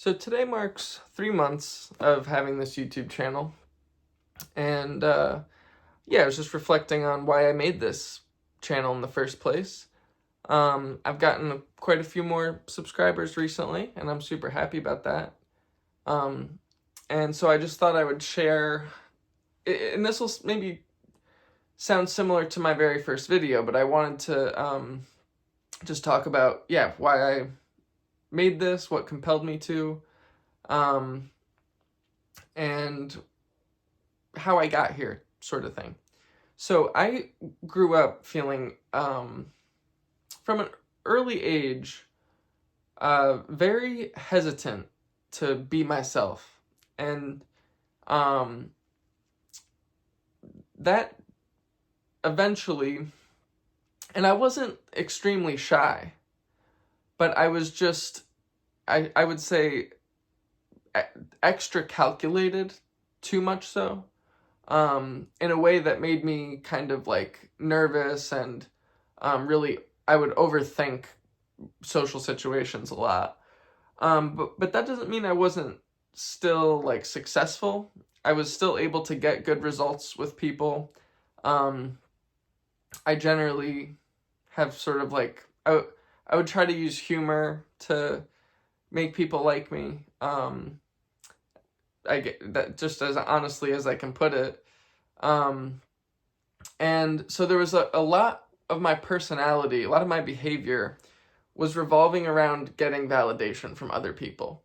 So today marks 3 months of having this YouTube channel, and yeah, I was just reflecting on why I made this channel in the first place. I've gotten quite a few more subscribers recently, and I'm super happy about that. Um, and so I just thought I would share, and this will maybe sound similar to my very first video, but I wanted to just talk about, yeah, why I made this, what compelled me to, um, and how I got here, sort of thing. So I grew up feeling, from an early age, very hesitant to be myself. And um, that eventually, and I wasn't extremely shy, but I was just, I would say, extra calculated, too much so, in a way that made me kind of like nervous and really, I would overthink social situations a lot. But that doesn't mean I wasn't still like successful. I was still able to get good results with people. Um, I generally have sort of like, I would try to use humor to make people like me. I get that just as honestly as I can put it. Um, and so there was a lot of my personality, a lot of my behavior was revolving around getting validation from other people.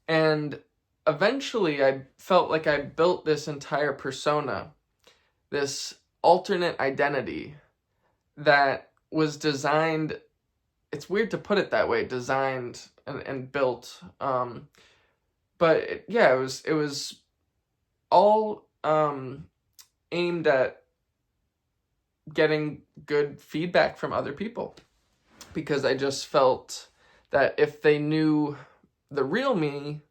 And eventually I felt like I built this entire persona, this alternate identity that was designed, it's weird to put it that way, designed and built. But yeah, it was all aimed at getting good feedback from other people, because I just felt that if they knew the real me,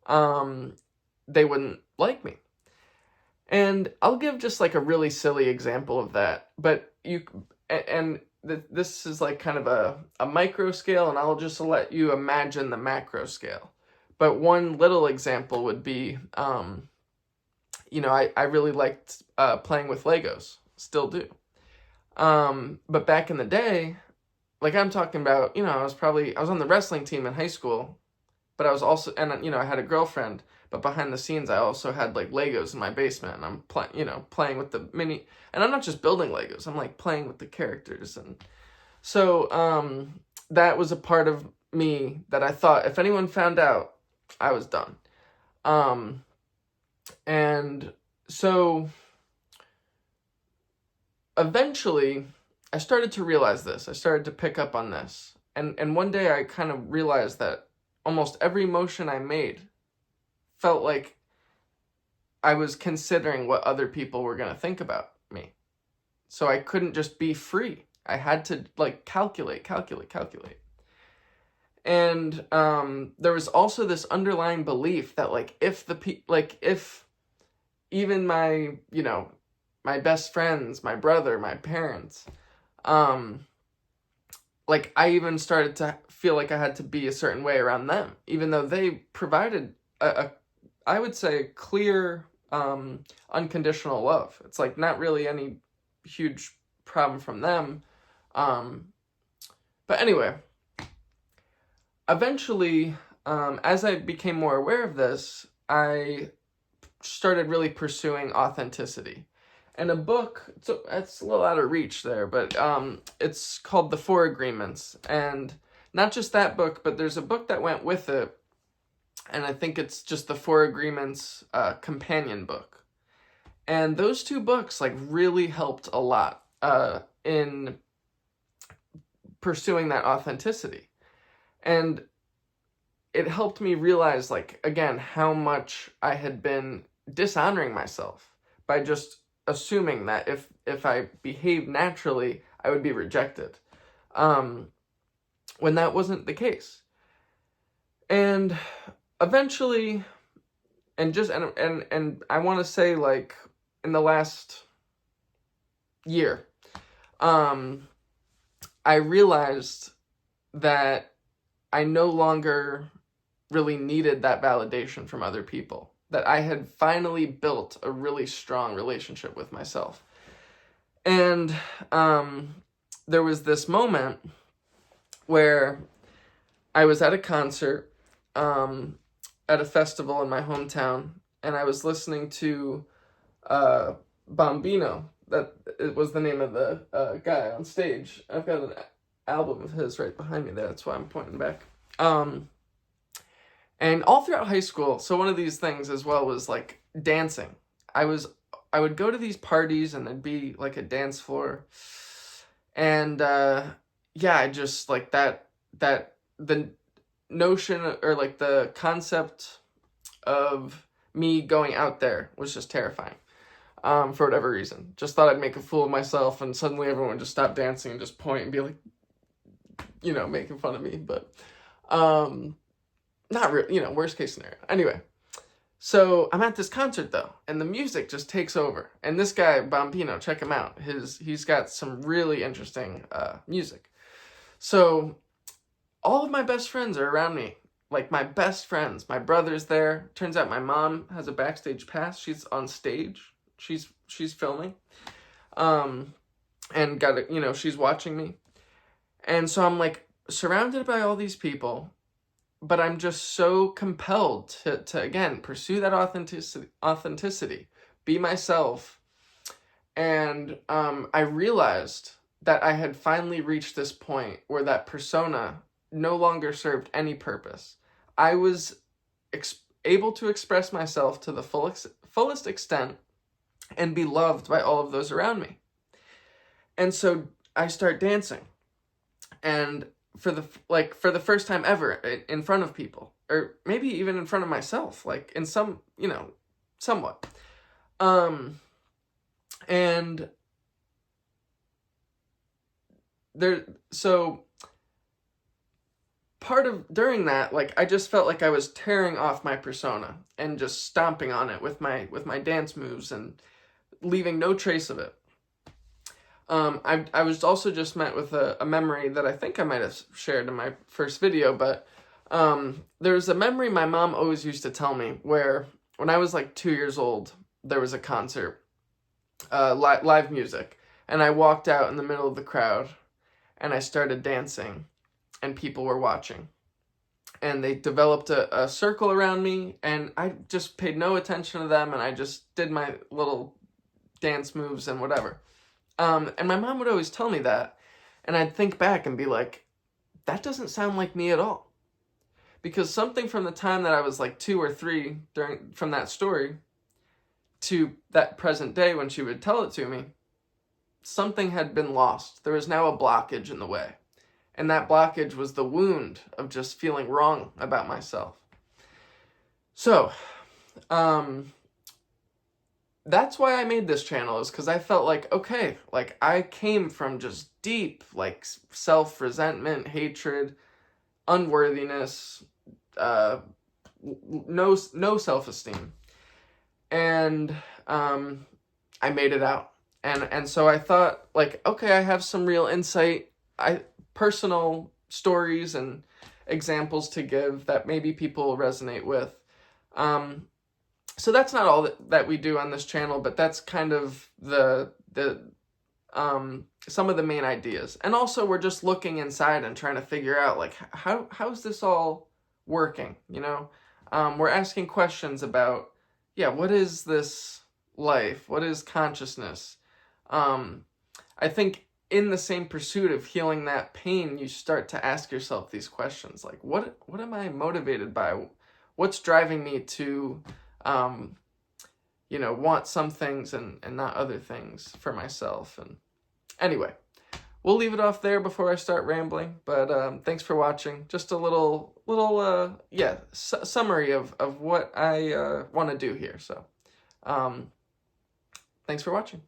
they wouldn't like me. And I'll give just like a really silly example of that, but this is like kind of a micro scale, and I'll just let you imagine the macro scale. But one little example would be, I really liked playing with Legos, still do. But back in the day, like I'm talking about, I was on the wrestling team in high school, but I was also, and I had a girlfriend, but behind the scenes I also had like Legos in my basement, and I'm playing with the mini, and I'm not just building Legos, I'm like playing with the characters. And so that was a part of me that I thought if anyone found out, I was done. And so eventually I started to realize this. I started to pick up on this. And one day I kind of realized that almost every motion I made felt like I was considering what other people were going to think about me. So I couldn't just be free. I had to like calculate. And there was also this underlying belief that like if even my, my best friends, my brother, my parents, like I even started to feel like I had to be a certain way around them, even though they provided I would say, clear, unconditional love. It's like not really any huge problem from them. But anyway, eventually, as I became more aware of this, I started really pursuing authenticity. And a book, so it's a little out of reach there, but it's called The Four Agreements. And not just that book, but there's a book that went with it, and I think it's just the Four Agreements companion book. And those two books like really helped a lot in pursuing that authenticity. And it helped me realize, like, again, how much I had been dishonoring myself by just assuming that if I behaved naturally, I would be rejected, when that wasn't the case. And eventually, and I want to say, like, in the last year, I realized that I no longer really needed that validation from other people, that I had finally built a really strong relationship with myself. And there was this moment where I was at a concert at a festival in my hometown, and I was listening to Bombino. That it was the name of the guy on stage. I've got an album of his right behind me there. That's why I'm pointing back. And all throughout high school, so one of these things as well was like dancing. I would go to these parties and there'd be like a dance floor. And yeah, I just like that the notion or like the concept of me going out there was just terrifying. For whatever reason. Just thought I'd make a fool of myself, and suddenly everyone would just stop dancing and just point and be like, you know, making fun of me. But not really, you know, worst case scenario. Anyway, so I'm at this concert though, and the music just takes over. And this guy, Bombino, check him out. He's got some really interesting music. So all of my best friends are around me. Like my best friends. My brother's there. Turns out my mom has a backstage pass. She's on stage. She's filming, and got it, you know, she's watching me. And so I'm like surrounded by all these people, but I'm just so compelled to again, pursue that authenticity, be myself. And I realized that I had finally reached this point where that persona no longer served any purpose. I was able to express myself to the fullest extent and be loved by all of those around me. And so I start dancing, and for the first time ever in front of people, or maybe even in front of myself, like in some, you know, somewhat. And so during that, like, I just felt like I was tearing off my persona and just stomping on it with my dance moves and leaving no trace of it. I was also just met with a memory that I think I might have shared in my first video, but there's a memory my mom always used to tell me where when I was like 2 years old, there was a concert, live music, and I walked out in the middle of the crowd and I started dancing, and people were watching. And they developed a circle around me, and I just paid no attention to them, and I just did my little dance moves and whatever. And my mom would always tell me that, and I'd think back and be like, that doesn't sound like me at all. Because something from the time that I was like 2 or 3 from that story to that present day when she would tell it to me, something had been lost. There was now a blockage in the way. And that blockage was the wound of just feeling wrong about myself. So, that's why I made this channel, is because I felt like, okay, like I came from just deep, like self-resentment, hatred, unworthiness, no self-esteem. And I made it out. And so I thought, like, okay, I have some real insight, personal stories and examples to give that maybe people resonate with. So that's not all that we do on this channel, but that's kind of the some of the main ideas. And also we're just looking inside and trying to figure out, like, how's this all working, you know? We're asking questions about, yeah, what is this life? What is consciousness? I think in the same pursuit of healing that pain, you start to ask yourself these questions, like, what am I motivated by? What's driving me to, you know, want some things and not other things for myself? And anyway, we'll leave it off there before I start rambling, but thanks for watching. Just a little summary of what I want to do here. So thanks for watching.